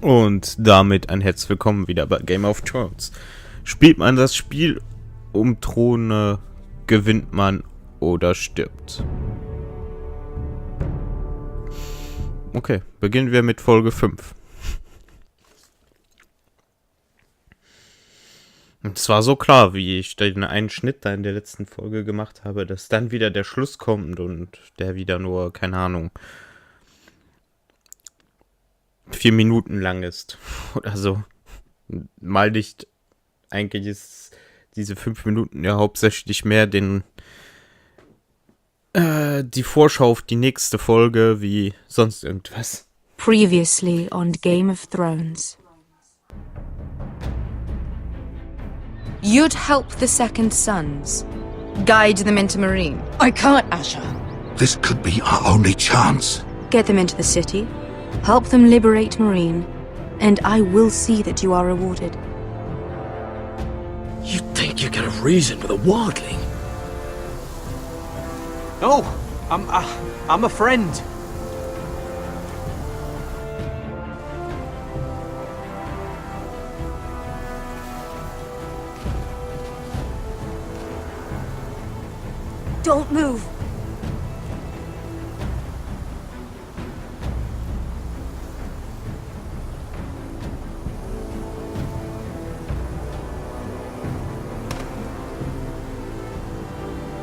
Und damit ein herzlich willkommen wieder bei Game of Thrones. Spielt man das Spiel um Throne, gewinnt man oder stirbt. Okay, beginnen wir mit Folge 5. Und es war so klar, wie ich den einen Schnitt da in der letzten Folge gemacht habe, dass dann wieder der Schluss kommt und der wieder nur, keine Ahnung, 4 Minuten lang ist oder so. Mal nicht, eigentlich ist diese 5 Minuten ja hauptsächlich mehr die Vorschau auf die nächste Folge wie sonst irgendwas. Previously on Game of Thrones. You'd help the Second Sons. Guide them into Marine. I can't, Asha. This could be our only chance. Get them into the city. Help them liberate Marine. And I will see that you are rewarded. You think you can have reason with a wildling? No, I'm a friend. Don't move.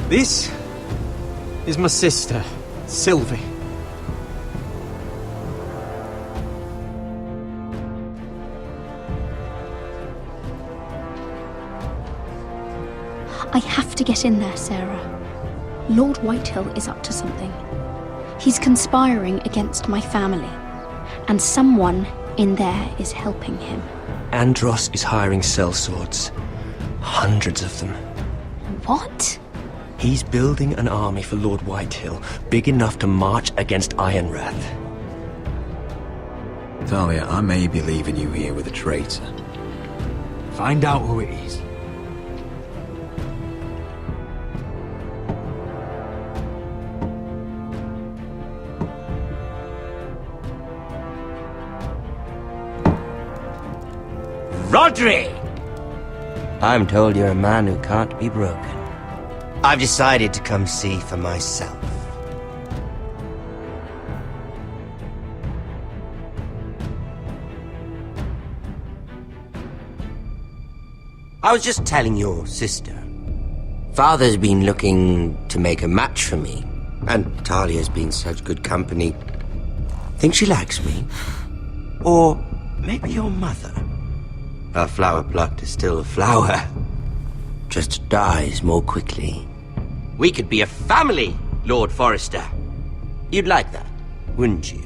This is my sister, Sylvie. I have to get in there, Sarah. Lord Whitehill is up to something. He's conspiring against my family, and someone in there is helping him. Andros is hiring sellswords. Hundreds of them. What? He's building an army for Lord Whitehill, big enough to march against Ironrath. Talia, I may be leaving you here with a traitor. Find out who it is. Rodri! I'm told you're a man who can't be broken. I've decided to come see for myself. I was just telling your sister. Father's been looking to make a match for me, and Talia's been such good company. Think she likes me? Or maybe your mother? Her flower plucked is still a flower. Just dies more quickly. We could be a family, Lord Forrester. You'd like that, wouldn't you?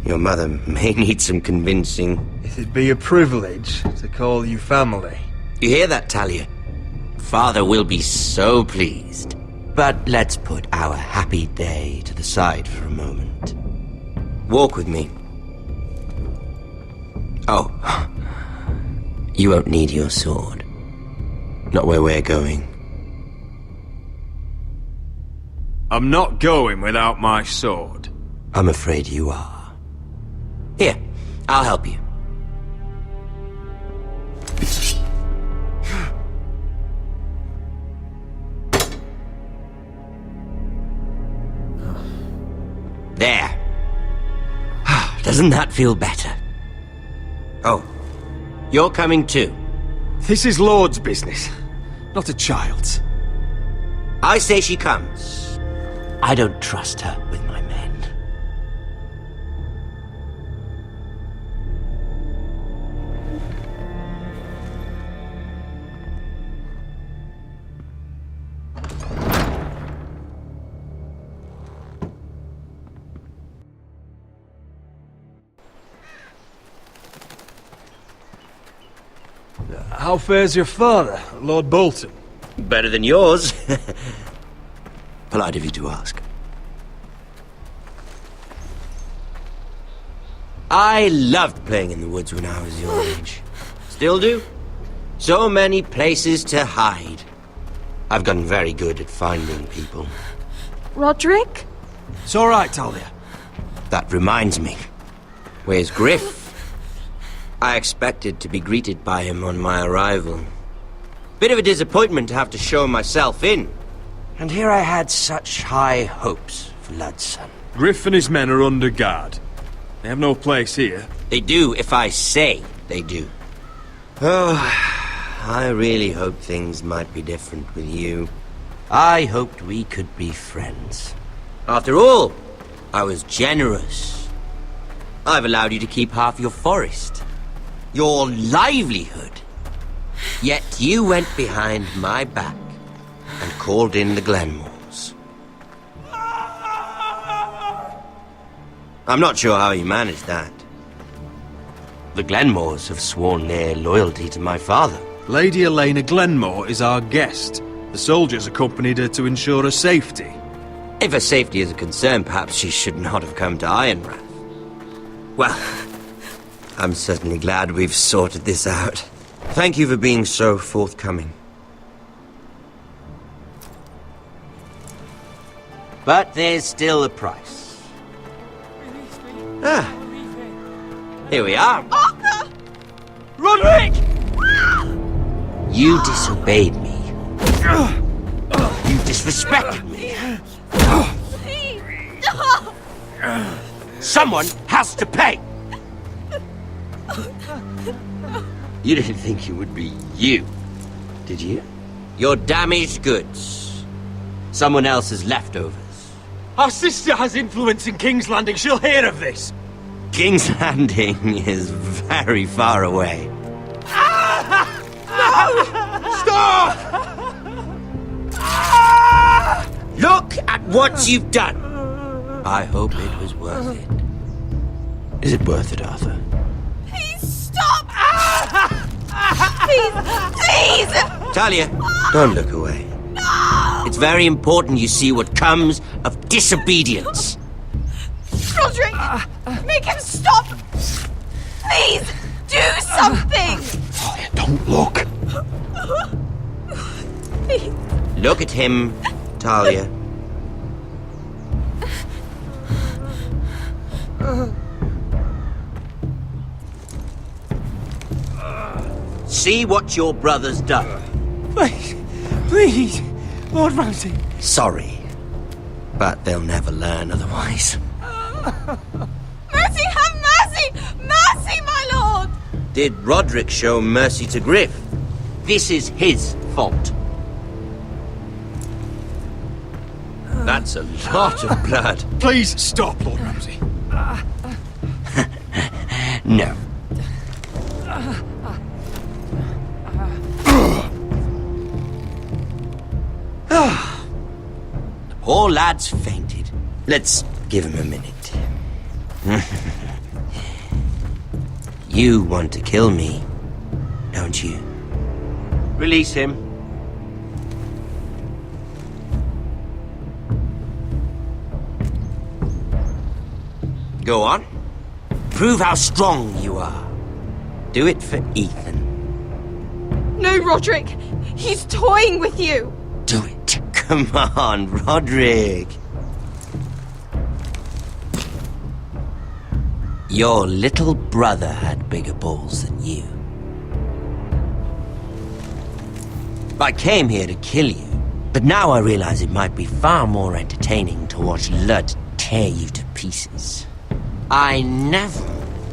Your mother may need some convincing. It'd be a privilege to call you family. You hear that, Talia? Father will be so pleased. But let's put our happy day to the side for a moment. Walk with me. Oh. You won't need your sword. Not where we're going. I'm not going without my sword. I'm afraid you are. Here, I'll help you. There. Doesn't that feel better? Oh. You're coming too. This is Lord's business, not a child's. I say she comes. I don't trust her with my men. How fares your father, Lord Bolton? Better than yours. Polite of you to ask. I loved playing in the woods when I was your age. Still do. So many places to hide. I've gotten very good at finding people. Roderick? It's all right, Talia. That reminds me. Where's Griff? I expected to be greeted by him on my arrival. Bit of a disappointment to have to show myself in. And here I had such high hopes for Ludson. Griff and his men are under guard. They have no place here. They do if I say they do. Oh, I really hoped things might be different with you. I hoped we could be friends. After all, I was generous. I've allowed you to keep half your forest. Your livelihood. Yet you went behind my back and called in the Glenmores. I'm not sure how you managed that. The Glenmores have sworn their loyalty to my father. Lady Elena Glenmore is our guest. The soldiers accompanied her to ensure her safety. If her safety is a concern, perhaps she should not have come to Ironrath. Well, I'm certainly glad we've sorted this out. Thank you for being so forthcoming. But there's still a price. Ah, here we are. Arthur! Roderick! You disobeyed me. You disrespected me. Someone has to pay! You didn't think it would be you, did you? Your damaged goods. Someone else's leftovers. Our sister has influence in King's Landing. She'll hear of this. King's Landing is very far away. Stop! Look at what you've done! I hope it was worth it. Is it worth it, Arthur? Please stop! Please! Please! Talia, don't look away. No! It's very important you see what comes of disobedience. Roderick! Make him stop! Please! Do something! Talia, don't look. Please. Look at him, Talia. See what your brother's done. Please, please, Lord Ramsay. Sorry, but they'll never learn otherwise. Mercy, have mercy! Mercy, my lord! Did Roderick show mercy to Griff? This is his fault. That's a lot of blood. Please stop, Lord Ramsay. No. The poor lad's fainted. Let's give him a minute. You want to kill me, don't you? Release him. Go on. Prove how strong you are. Do it for Ethan. No, Roderick! He's toying with you! Do it. Come on, Roderick. Your little brother had bigger balls than you. I came here to kill you, but now I realize it might be far more entertaining to watch Lud tear you to pieces. I never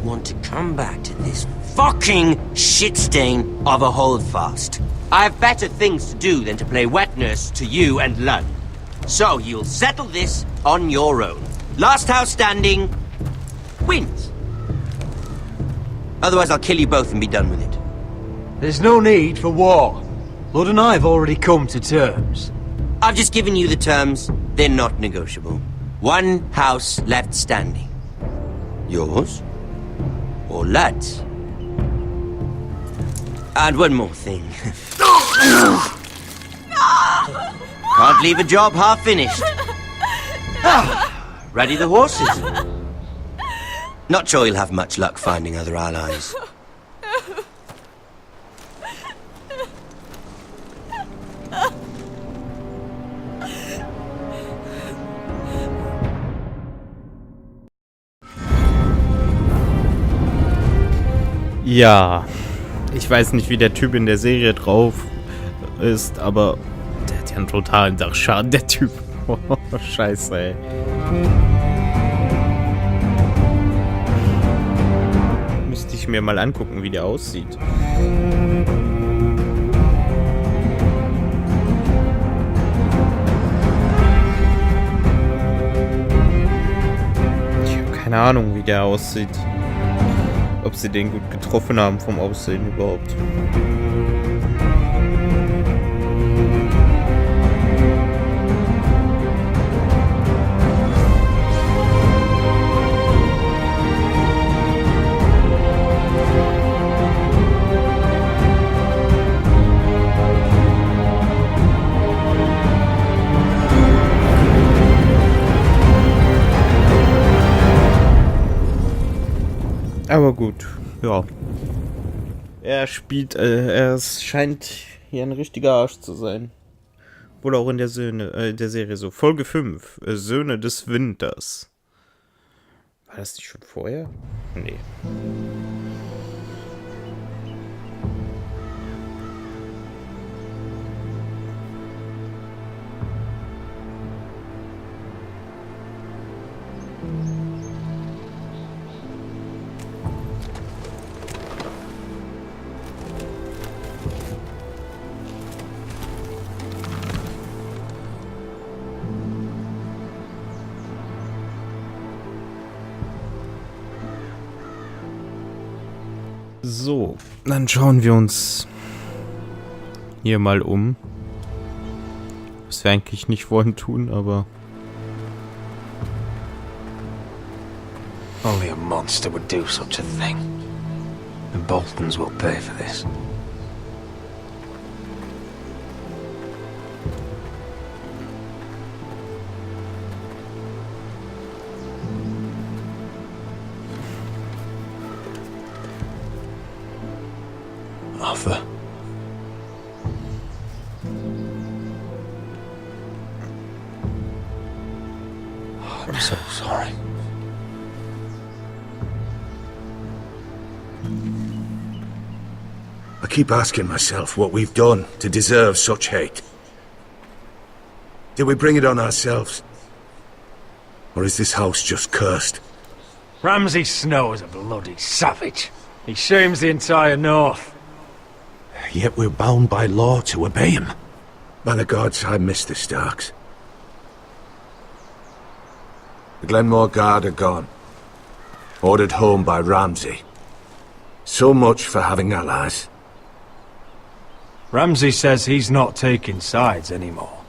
want to come back to this fucking shit stain of a holdfast. I have better things to do than to play wet nurse to you and Lud. So you'll settle this on your own. Last house standing wins. Otherwise I'll kill you both and be done with it. There's no need for war. Lord and I have already come to terms. I've just given you the terms. They're not negotiable. One house left standing. Yours or Lud's? And one more thing. Can't leave a job half finished. Ready the horses? Not sure you'll have much luck finding other allies. Ja, ich weiß nicht, wie der Typ in der Serie drauf ist, aber der hat ja einen totalen Dachschaden, der Typ. Oh, scheiße, ey. Müsste ich mir mal angucken, wie der aussieht. Ich habe keine Ahnung, wie der aussieht. Ob sie den gut getroffen haben vom Aussehen überhaupt. Aber gut, ja. Er scheint hier ein richtiger Arsch zu sein. Wohl auch in der Serie so. Folge 5, Söhne des Winters. War das nicht schon vorher? Nee. So, dann schauen wir uns hier mal um. Was wir eigentlich nicht wollen tun, aber... Only a monster would do such a thing. The Boltons will pay for this. Arthur. Oh, I'm so sorry. I keep asking myself what we've done to deserve such hate. Did we bring it on ourselves? Or is this house just cursed? Ramsay Snow is a bloody savage. He shames the entire north. Yet we're bound by law to obey him. By the gods, I miss the Starks. The Glenmore Guard are gone. Ordered home by Ramsay. So much for having allies. Ramsay says he's not taking sides anymore.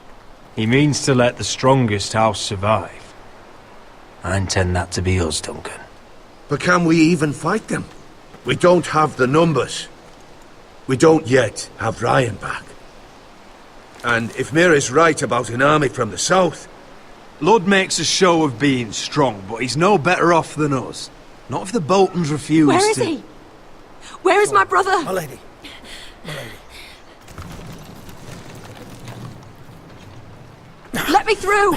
He means to let the strongest house survive. I intend that to be us, Duncan. But can we even fight them? We don't have the numbers. We don't yet have Ryan back. And if Mira's right about an army from the south... Lud makes a show of being strong, but he's no better off than us. Not if the Boltons refuse to... Where is he? Where is my brother? My lady. My lady. Let me through!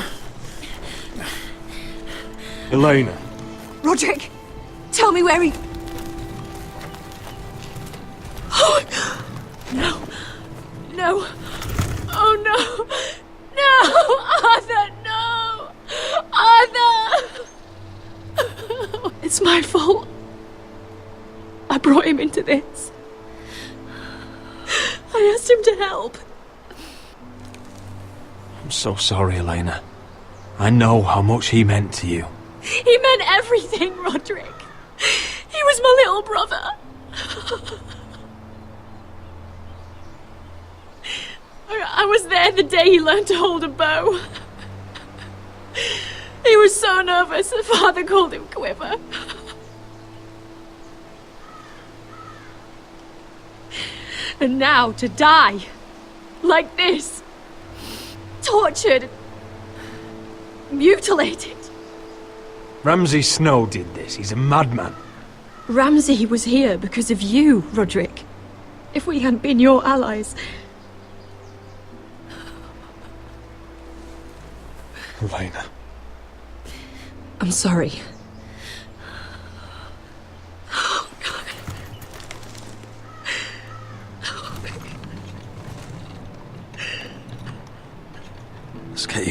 Elena. Roderick, tell me where he... Oh, no. No. Oh, no. No! Arthur, no! Arthur! It's my fault. I brought him into this. I asked him to help. I'm so sorry, Elena. I know how much he meant to you. He meant everything, Roderick. He was my little brother. I was there the day he learned to hold a bow. He was so nervous that Father called him Quiver. And now to die, like this, tortured, mutilated. Ramsay Snow did this. He's a madman. Ramsay was here because of you, Roderick. If we hadn't been your allies... Elena. I'm sorry.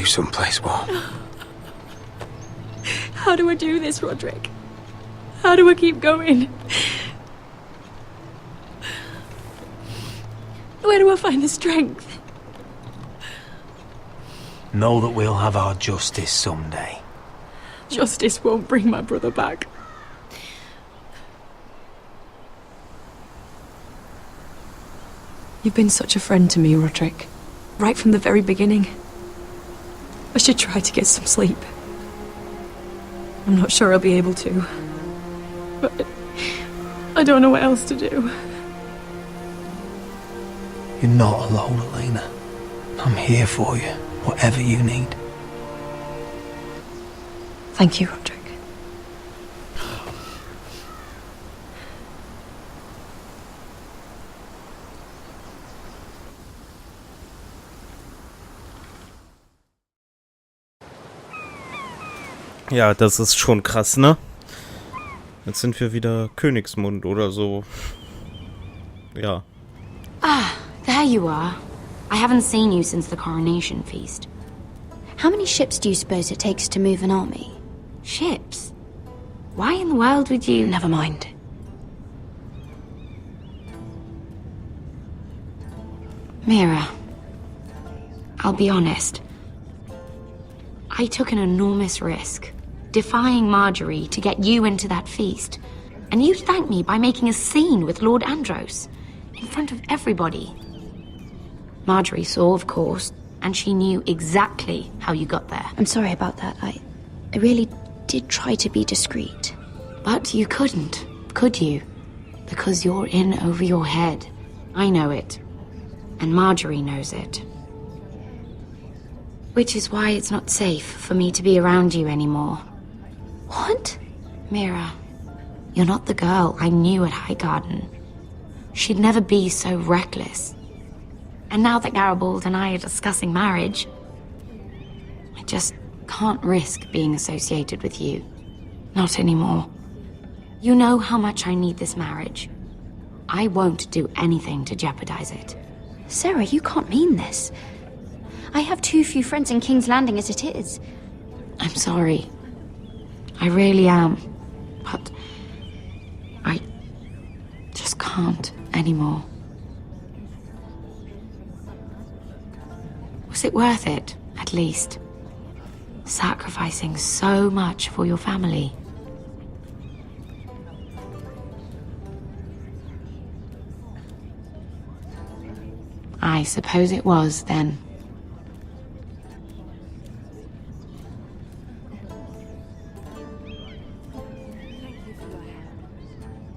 you someplace warm. How do I do this, Roderick? How do I keep going? Where do I find the strength? Know that we'll have our justice someday. Justice won't bring my brother back. You've been such a friend to me, Roderick. Right from the very beginning. I should try to get some sleep. I'm not sure I'll be able to. But I don't know what else to do. You're not alone, Elena. I'm here for you, whatever you need. Thank you, Roderick. Ja, das ist schon krass, ne? Jetzt sind wir wieder Königsmund oder so. Ja. Ah, there you are. I haven't seen you since the coronation feast. How many ships do you suppose it takes to move an army? Ships? Why in the world would you... Never mind. Mira, I'll be honest. I took an enormous risk, defying Marjorie to get you into that feast. And you thanked me by making a scene with Lord Andros, in front of everybody. Marjorie saw, of course, and she knew exactly how you got there. I'm sorry about that. I really did try to be discreet. But you couldn't, could you? Because you're in over your head. I know it. And Marjorie knows it. Which is why it's not safe for me to be around you anymore. What? Mira, you're not the girl I knew at Highgarden. She'd never be so reckless. And now that Garibald and I are discussing marriage, I just can't risk being associated with you. Not anymore. You know how much I need this marriage. I won't do anything to jeopardize it. Sarah, you can't mean this. I have too few friends in King's Landing as it is. I'm sorry. I really am. But I just can't anymore. Was it worth it, at least? Sacrificing so much for your family. I suppose it was, then.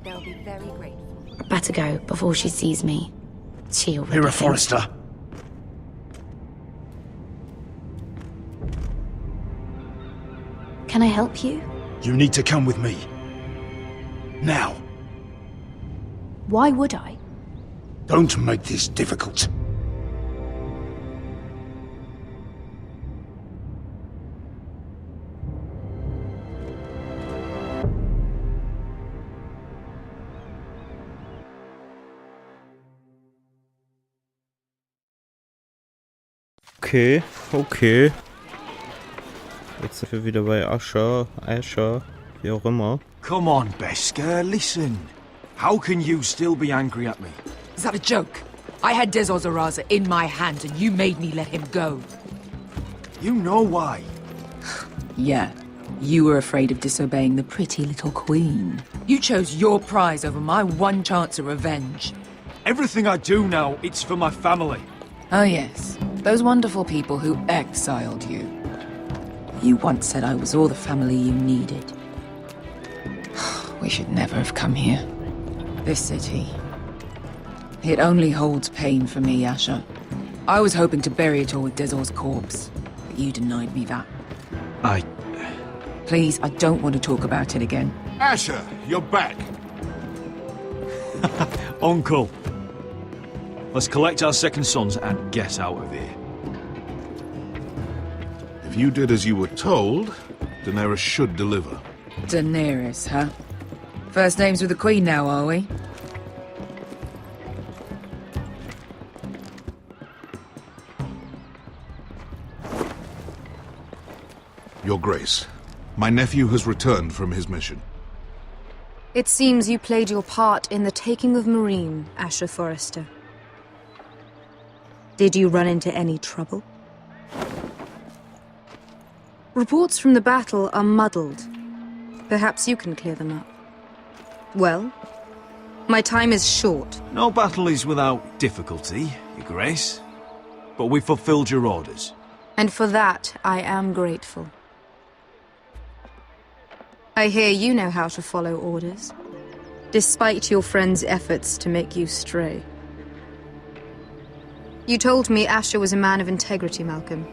They'll be very grateful. Better go before she sees me. She already Mira thinks- Forrester. Can I help you? You need to come with me. Now. Why would I? Don't make this difficult. Okay, okay. Jetzt sind wir wieder bei Asher, wie auch immer. Come on, Beskar, listen. How can you still be angry at me? Is that a joke? I had Dezor Zaraza in my hand and you made me let him go. You know why. Yeah, you were afraid of disobeying the pretty little queen. You chose your prize over my one chance of revenge. Everything I do now, it's for my family. Oh yes, those wonderful people who exiled you. You once said I was all the family you needed. We should never have come here. This city. It only holds pain for me, Asher. I was hoping to bury it all with Dezor's corpse, but you denied me that. Please, I don't want to talk about it again. Asher, you're back. Uncle. Let's collect our second sons and get out of here. If you did as you were told, Daenerys should deliver. Daenerys, huh? First names with the Queen now, are we? Your Grace, my nephew has returned from his mission. It seems you played your part in the taking of Meereen, Asher Forrester. Did you run into any trouble? Reports from the battle are muddled. Perhaps you can clear them up. Well, my time is short. No battle is without difficulty, Your Grace. But we fulfilled your orders. And for that, I am grateful. I hear you know how to follow orders, despite your friend's efforts to make you stray. You told me Asher was a man of integrity, Malcolm.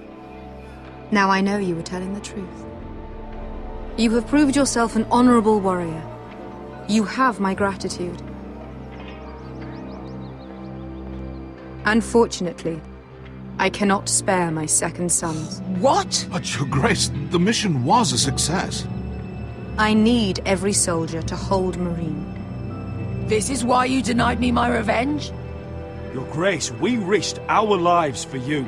Now I know you were telling the truth. You have proved yourself an honorable warrior. You have my gratitude. Unfortunately, I cannot spare my second sons. What? But Your Grace, the mission was a success. I need every soldier to hold Meereen. This is why you denied me my revenge? Your Grace, we risked our lives for you.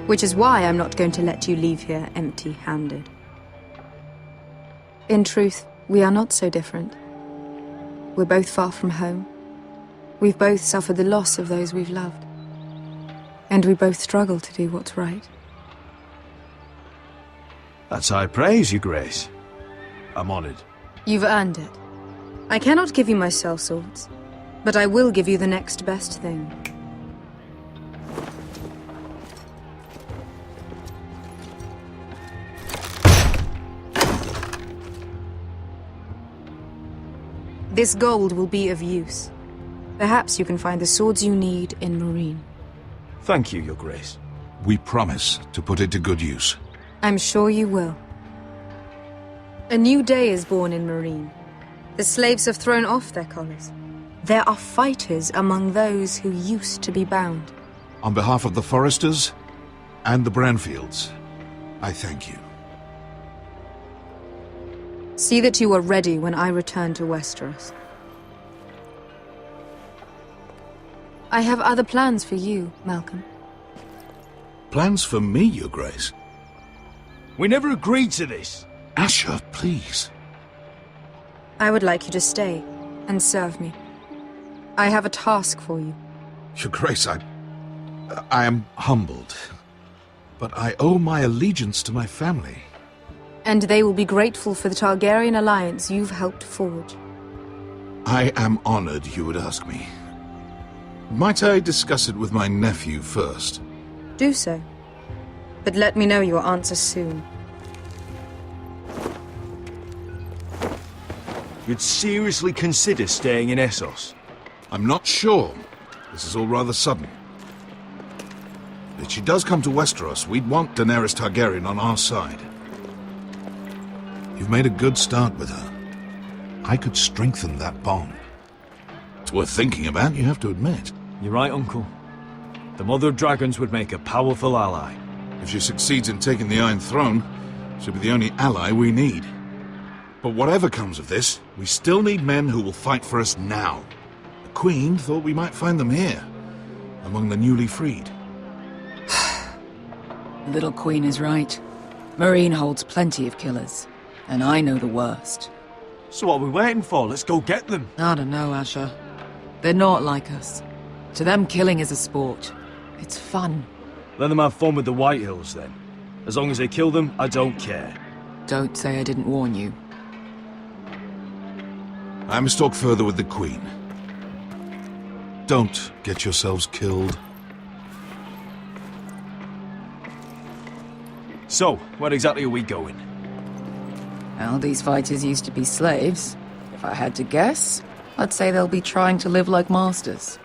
Which is why I'm not going to let you leave here empty-handed. In truth, we are not so different. We're both far from home. We've both suffered the loss of those we've loved. And we both struggle to do what's right. That's high praise, Your Grace. I'm honored. You've earned it. I cannot give you my sellswords, but I will give you the next best thing. This gold will be of use. Perhaps you can find the swords you need in Meereen. Thank you, Your Grace. We promise to put it to good use. I'm sure you will. A new day is born in Meereen. The slaves have thrown off their collars. There are fighters among those who used to be bound. On behalf of the Forresters and the Branfields, I thank you. See that you are ready when I return to Westeros. I have other plans for you, Malcolm. Plans for me, Your Grace? We never agreed to this. Asher, please. I would like you to stay and serve me. I have a task for you. Your Grace, I am humbled, but I owe my allegiance to my family. And they will be grateful for the Targaryen alliance you've helped forge. I am honored you would ask me. Might I discuss it with my nephew first? Do so. But let me know your answer soon. You'd seriously consider staying in Essos? I'm not sure. This is all rather sudden. If she does come to Westeros, we'd want Daenerys Targaryen on our side. You've made a good start with her. I could strengthen that bond. It's worth thinking about, you have to admit. You're right, Uncle. The Mother of Dragons would make a powerful ally. If she succeeds in taking the Iron Throne, she'll be the only ally we need. But whatever comes of this, we still need men who will fight for us now. The Queen thought we might find them here, among the newly freed. The little Queen is right. Meereen holds plenty of killers, and I know the worst. So what are we waiting for? Let's go get them. I don't know, Asher. They're not like us. To them, killing is a sport. It's fun. Let them have fun with the Whitehills, then. As long as they kill them, I don't care. Don't say I didn't warn you. I must talk further with the Queen. Don't get yourselves killed. So, where exactly are we going? Well, these fighters used to be slaves. If I had to guess, I'd say they'll be trying to live like masters.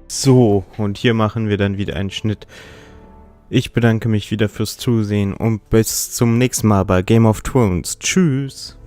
So, und hier machen wir dann wieder einen Schnitt. Ich bedanke mich wieder fürs Zusehen und bis zum nächsten Mal bei Game of Thrones. Tschüss!